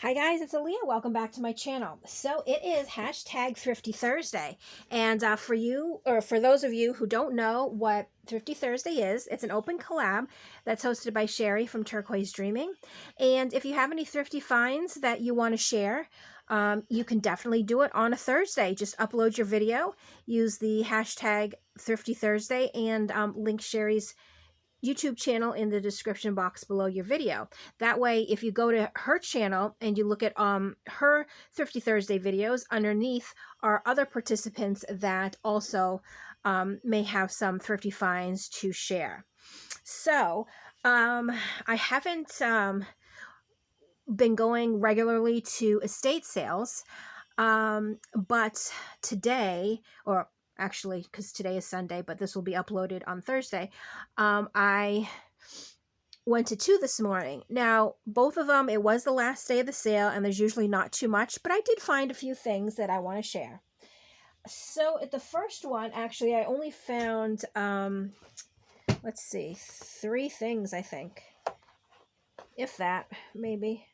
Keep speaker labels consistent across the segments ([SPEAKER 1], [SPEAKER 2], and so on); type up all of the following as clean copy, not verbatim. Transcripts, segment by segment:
[SPEAKER 1] Hi guys, it's Alia. Welcome back to my channel. So it is hashtag Thrifty Thursday. And for you, or for those of you who don't know what Thrifty Thursday is, it's an open collab that's hosted by Sheree from Turquoise Dreaming. And if you have any thrifty finds that you want to share, you can definitely do it on a Thursday. Just upload your video, use the hashtag Thrifty Thursday, and link Sheree's YouTube channel in the description box below your video. That way, if you go to her channel and you look at her Thrifty Thursday videos, underneath are other participants that also may have some thrifty finds to share. So I haven't been going regularly to estate sales, but today, or actually, because today is Sunday, but this will be uploaded on Thursday, I went to two this morning. Now, both of them, it was the last day of the sale, and there's usually not too much, but I did find a few things that I want to share. So at the first one, actually, I only found, let's see, 3 things, I think. If that, maybe.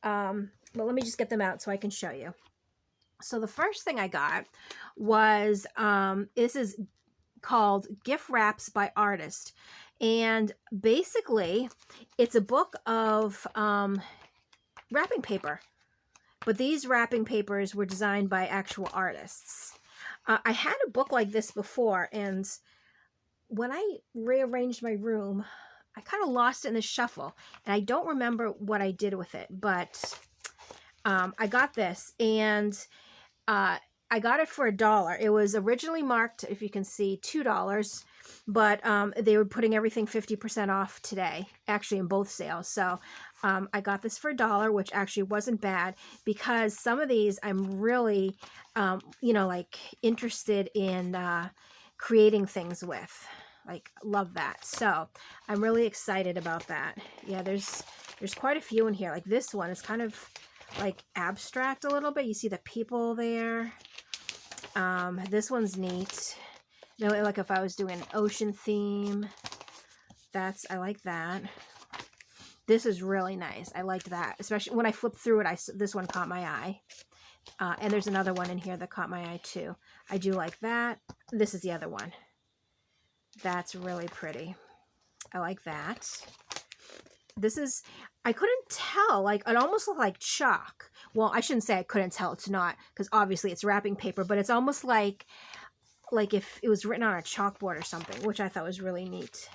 [SPEAKER 1] But let me just get them out so I can show you. So the first thing I got was, this is called Gift Wraps by Artist. And basically, it's a book of wrapping paper. But these wrapping papers were designed by actual artists. I had a book like this before, and when I rearranged my room, I kind of lost it in the shuffle. And I don't remember what I did with it, but I got this, and I got it for $1. It was originally marked, if you can see, $2, but they were putting everything 50% off today, actually in both sales. So I got this for $1, which actually wasn't bad, because some of these I'm really, like interested in creating things with. Like, love that. So I'm really excited about that. Yeah, there's quite a few in here. Like this one is kind of like abstract a little bit. You see the people there. This one's neat. You know, like if I was doing an ocean theme, I like that. This is really nice. I liked that, especially when I flipped through it. This one caught my eye. And there's another one in here that caught my eye too. I do like that. This is the other one. That's really pretty. I like that. This is, I couldn't tell, like it almost looked like chalk. Well, I shouldn't say I couldn't tell, it's not, because obviously it's wrapping paper, but it's almost like if it was written on a chalkboard or something, which I thought was really neat.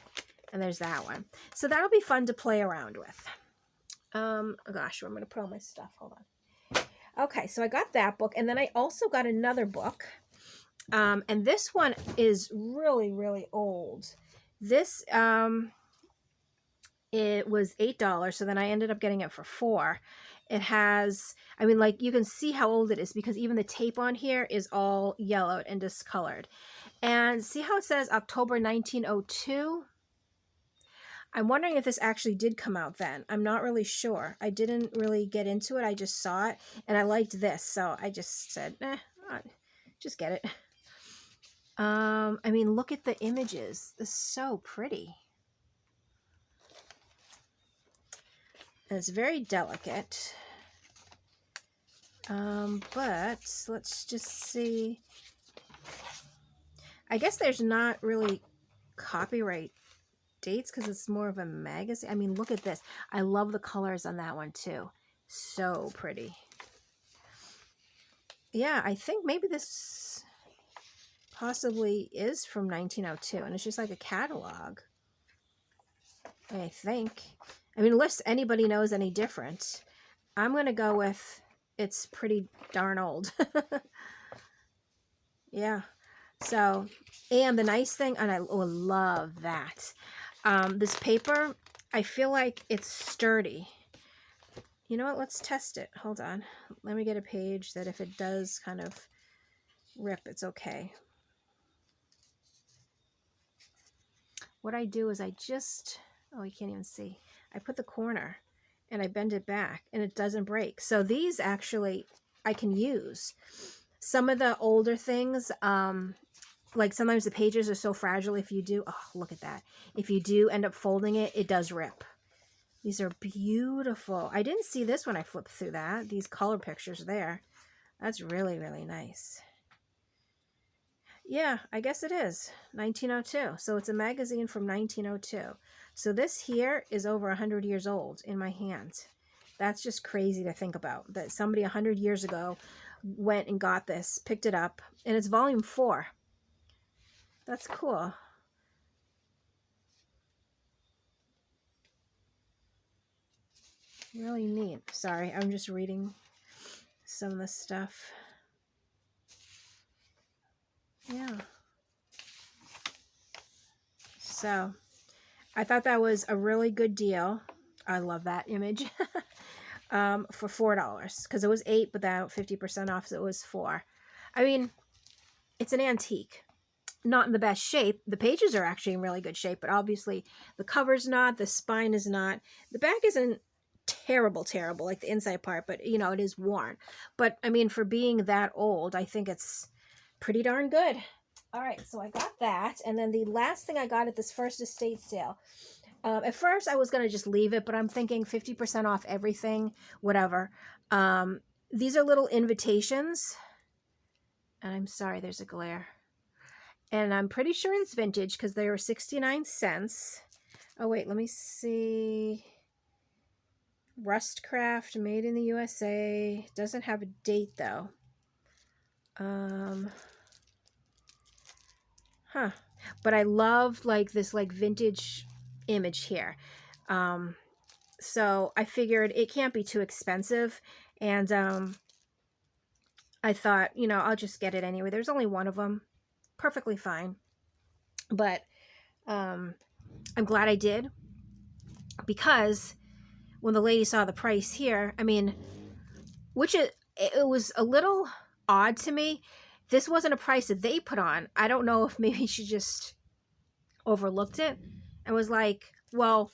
[SPEAKER 1] And there's that one. So that'll be fun to play around with. Oh gosh, where I'm going to put all my stuff. Hold on. Okay, so I got that book, and then I also got another book. And this one is really, really old. This, it was $8, so then I ended up getting it for $4. It has, I mean, like, you can see how old it is because even the tape on here is all yellowed and discolored. And see how it says October 1902? I'm wondering if this actually did come out then. I'm not really sure. I didn't really get into it. I just saw it, and I liked this, so I just said, just get it. I mean, look at the images. This is so pretty. And it's very delicate. But let's just see. I guess there's not really copyright dates because it's more of a magazine. I mean, look at this. I love the colors on that one too. So pretty. Yeah, I think maybe this possibly is from 1902, and it's just like a catalog. I think. I mean, unless anybody knows any different, I'm going to go with it's pretty darn old. Yeah. So, and the nice thing, and I love that. This paper, I feel like it's sturdy. You know what? Let's test it. Hold on. Let me get a page that if it does kind of rip, it's okay. What I do is I just, oh, you can't even see. I put the corner and I bend it back and it doesn't break. So these actually I can use. Some of the older things, like sometimes the pages are so fragile if you do, oh, look at that. If you do end up folding it, it does rip. These are beautiful. I didn't see this when I flipped through that. These color pictures there. That's really, really nice. Yeah, I guess it is 1902. So it's a magazine from 1902. So this here is over 100 years old in my hands. That's just crazy to think about, that somebody 100 years ago went and got this, picked it up, and it's volume 4. That's cool. Really neat. Sorry, I'm just reading some of the stuff. Yeah. So I thought that was a really good deal. I love that image. For $4, because it was $8, but that 50% off, so it was $4. I mean, it's an antique, not in the best shape. The pages are actually in really good shape, but obviously the cover's not, the spine is not, the back isn't terrible, like the inside part, but you know, it is worn. But I mean, for being that old, I think it's pretty darn good. All right, so I got that, and then the last thing I got at this first estate sale. At first, I was going to just leave it, but I'm thinking 50% off everything, whatever. These are little invitations. And I'm sorry, there's a glare. And I'm pretty sure it's vintage because they were 69 cents. Oh, wait, let me see. Rustcraft, made in the USA. Doesn't have a date, though. But I love, like, this, like, vintage image here. So I figured it can't be too expensive, and I thought, you know, I'll just get it anyway. There's only one of them. Perfectly fine. But I'm glad I did, because when the lady saw the price here, I mean, which it was a little odd to me. This wasn't a price that they put on. I don't know if maybe she just overlooked it and was like, well,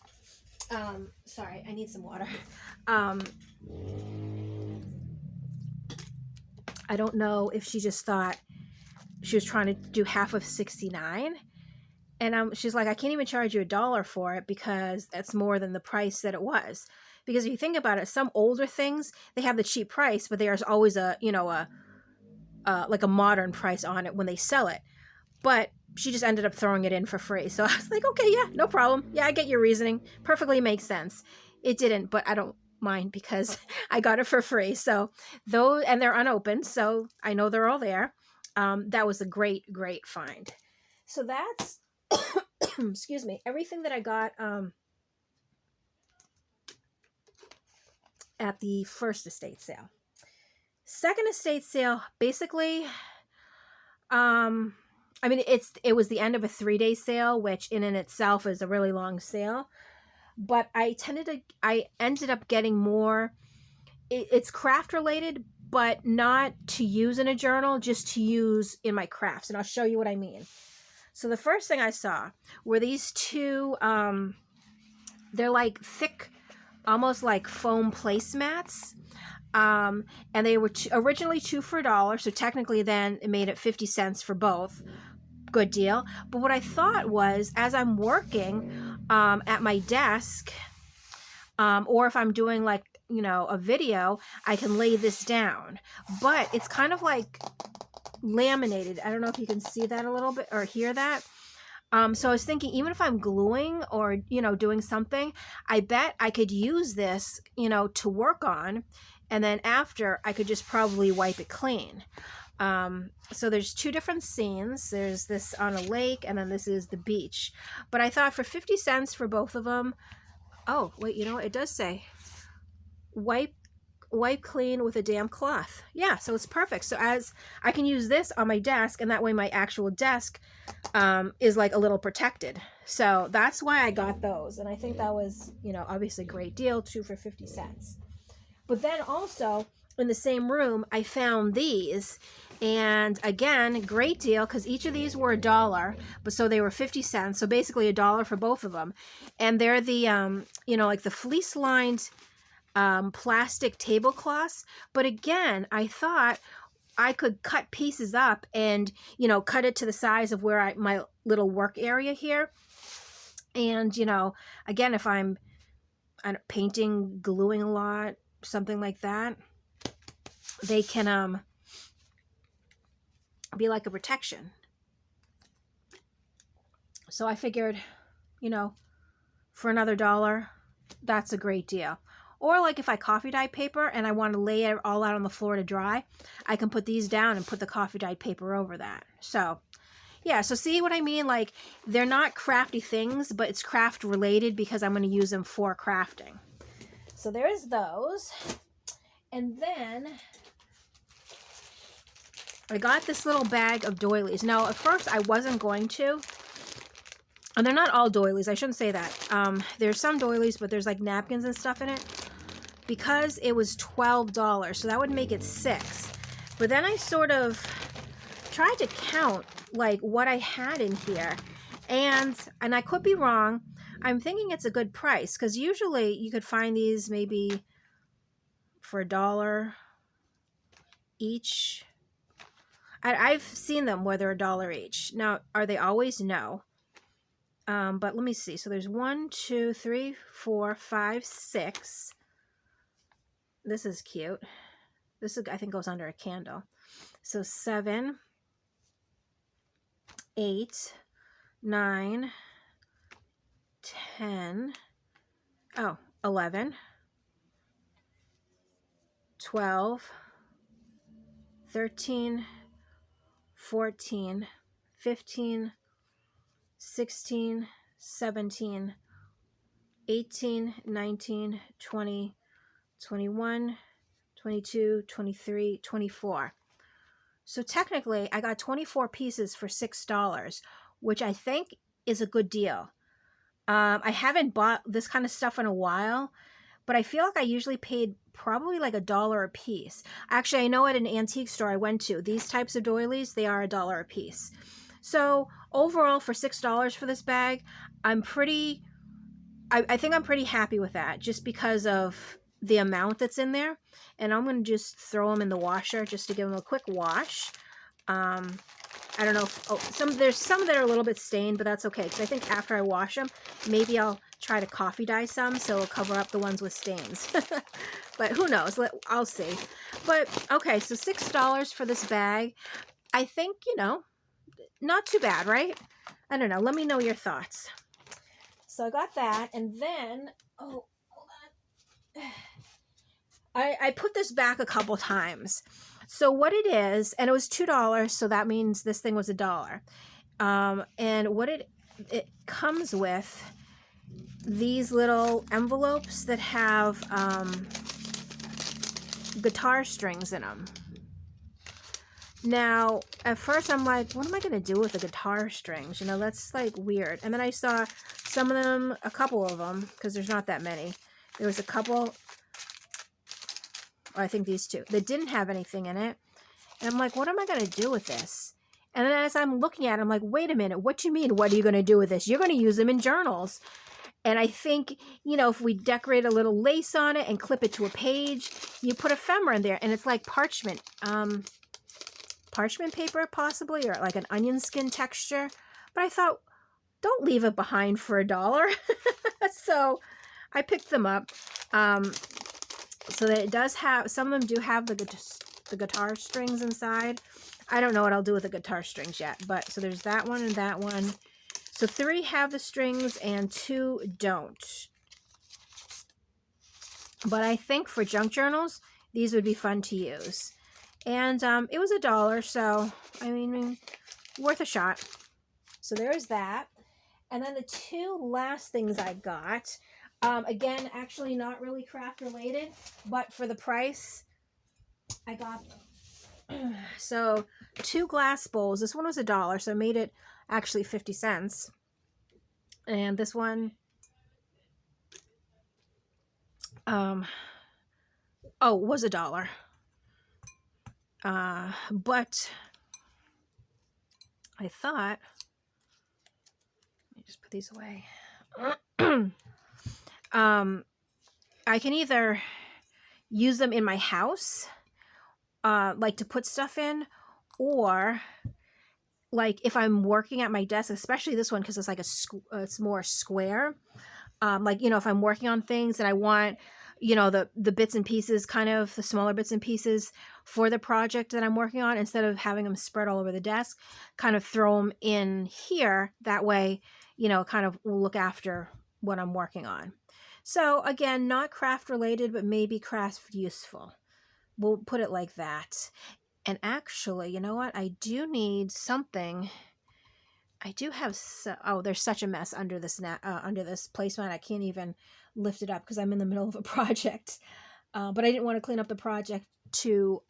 [SPEAKER 1] sorry, I need some water. I don't know if she just thought she was trying to do half of 69. And she's like, I can't even charge you $1 for it because that's more than the price that it was. Because if you think about it, some older things, they have the cheap price, but there's always a, you know, like a modern price on it when they sell it. But she just ended up throwing it in for free. So I was like, okay, yeah, no problem. Yeah, I get your reasoning. Perfectly makes sense. It didn't, but I don't mind because I got it for free. So those, and they're unopened, so I know they're all there. That was a great find. So that's, excuse me, everything that I got at the first estate sale. Second estate sale, basically, I mean, it was the end of a 3-day sale, which in and itself is a really long sale. But I ended up getting more. It's craft related, but not to use in a journal, just to use in my crafts. And I'll show you what I mean. So the first thing I saw were these two. They're like thick, almost like foam placemats. And they were originally 2 for $1, so technically then it made it 50 cents for both. Good deal. But what I thought was, as I'm working at my desk, or if I'm doing, like, you know, a video, I can lay this down. But it's kind of like laminated. I don't know if you can see that a little bit or hear that. So I was thinking, even if I'm gluing or, you know, doing something, I bet I could use this, you know, to work on. And then after, I could just probably wipe it clean. So there's 2 different scenes. There's this on a lake, and then this is the beach. But I thought for 50 cents for both of them. Oh, wait, you know what? It does say wipe clean with a damp cloth. Yeah, so it's perfect. So as I can use this on my desk, and that way my actual desk is like a little protected. So that's why I got those. And I think that was, you know, obviously a great deal, 2 for 50 cents. But then also in the same room, I found these. And again, great deal, because each of these were $1, but so they were 50 cents. So basically $1 for both of them. And they're the, you know, like the fleece lined plastic tablecloths. But again, I thought I could cut pieces up and, you know, cut it to the size of where my little work area here. And, you know, again, if I'm painting, gluing a lot, something like that, they can be like a protection. So I figured, you know, for another $1, that's a great deal. Or like if I coffee dyed paper and I want to lay it all out on the floor to dry, I can put these down and put the coffee dyed paper over that. So yeah, so see what I mean? Like, they're not crafty things, but it's craft related because I'm going to use them for crafting. So there's those. And then I got this little bag of doilies. Now, at first I wasn't going to. And they're not all doilies. I shouldn't say that. There's some doilies, but there's like napkins and stuff in it. Because it was $12, so that would make it 6. But then I sort of tried to count like what I had in here, and I could be wrong. I'm thinking it's a good price because usually you could find these maybe for $1 each. I've seen them where they're $1 each. Now, are they always? No. But let me see. So there's 1, 2, 3, 4, 5, 6. This is cute. This is, I think, goes under a candle. So 7, 8, 9, 10, 11, 12, 13, 14, 15, 16, 17, 18, 19, 20, 21, 22, 23, 24. So technically, I got 24 pieces for $6, which I think is a good deal. I haven't bought this kind of stuff in a while, but I feel like I usually paid probably like $1 a piece. Actually, I know at an antique store I went to, these types of doilies, they are $1 a piece. So overall, for $6 for this bag, I think I'm pretty happy with that, just because of the amount that's in there. And I'm going to just throw them in the washer just to give them a quick wash. I don't know if, there's some that are a little bit stained, but that's okay, because I think after I wash them, maybe I'll try to coffee dye some, so it'll cover up the ones with stains. But who knows? I'll see. But okay, so $6 for this bag. I think, you know, not too bad, right? I don't know. Let me know your thoughts. So I got that, and then, oh, hold on. I put this back a couple times. So what it is, and it was $2, so that means this thing was $1. And what it comes with, these little envelopes that have guitar strings in them. Now, at first I'm like, what am I going to do with the guitar strings? You know, that's like weird. And then I saw some of them, a couple of them, because there's not that many. There was a couple, I think these two, that didn't have anything in it. And I'm like, what am I going to do with this? And then as I'm looking at it, I'm like, wait a minute, what do you mean? What are you going to do with this? You're going to use them in journals. And I think, you know, if we decorate a little lace on it and clip it to a page, you put ephemera in there, and it's like parchment. Parchment paper, possibly, or like an onion skin texture. But I thought, don't leave it behind for $1. So I picked them up. So that it does have, some of them do have the guitar strings inside. I don't know what I'll do with the guitar strings yet, but so there's that one and that one. So 3 have the strings and 2 don't. But I think for junk journals, these would be fun to use. And it was $1, so I mean, worth a shot. So there's that. And then the 2 last things I got, again, actually not really craft related, but for the price, I got them. So 2 glass bowls. This one was $1, so I made it actually 50 cents. And this one, was $1. But I thought, let me just put these away. I can either use them in my house, like to put stuff in, or like if I'm working at my desk, especially this one because it's like it's more square. Like, you know, if I'm working on things and I want, you know, the bits and pieces, kind of the smaller bits and pieces for the project that I'm working on, instead of having them spread all over the desk, kind of throw them in here. That way, you know, kind of will look after what I'm working on. So again, not craft related, but maybe craft useful. We'll put it like that. And actually, you know what? I do need something. I do have oh, there's such a mess under this under this placemat. I can't even lift it up because I'm in the middle of a project. But I didn't want to clean up the project to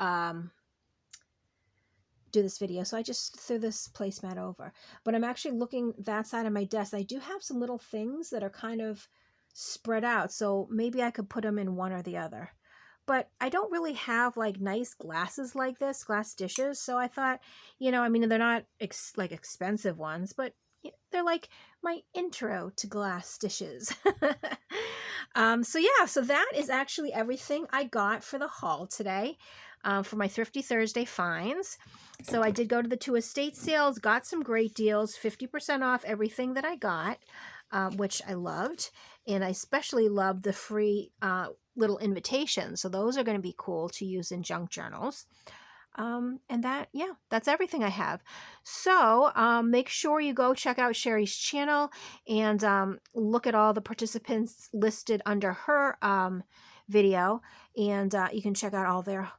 [SPEAKER 1] do this video, so I just threw this placemat over. But I'm actually looking that side of my desk. I do have some little things that are kind of spread out, so maybe I could put them in one or the other. But I don't really have like nice glasses like this, glass dishes. So I thought, you know, I mean, they're not like expensive ones, but they're like my intro to glass dishes. So yeah, so that is actually everything I got for the haul today, for my Thrifty Thursday finds. So I did go to the 2 estate sales, got some great deals, 50% off everything that I got, which I loved. And I especially loved the free little invitations. So those are going to be cool to use in junk journals. And that, yeah, that's everything I have. So make sure you go check out Sheree's channel and look at all the participants listed under her video. And you can check out all their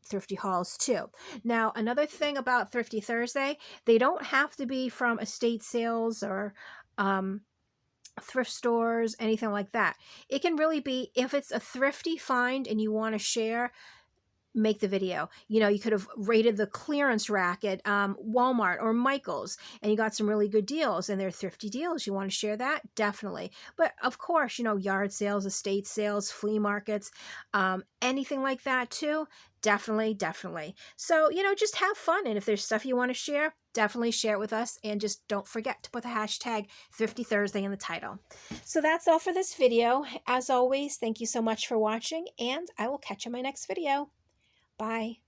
[SPEAKER 1] thrifty hauls too. Now, another thing about Thrifty Thursday, they don't have to be from estate sales or thrift stores, anything like that. It can really be, if it's a thrifty find and you want to share, make the video. You know, you could have rated the clearance rack at Walmart or Michael's, and you got some really good deals, and they're thrifty deals. You want to share that? Definitely. But of course, you know, yard sales, estate sales, flea markets, anything like that too. Definitely, definitely. So, you know, just have fun. And if there's stuff you want to share, definitely share it with us. And just don't forget to put the hashtag Thrifty Thursday in the title. So that's all for this video. As always, thank you so much for watching, and I will catch you in my next video. Bye.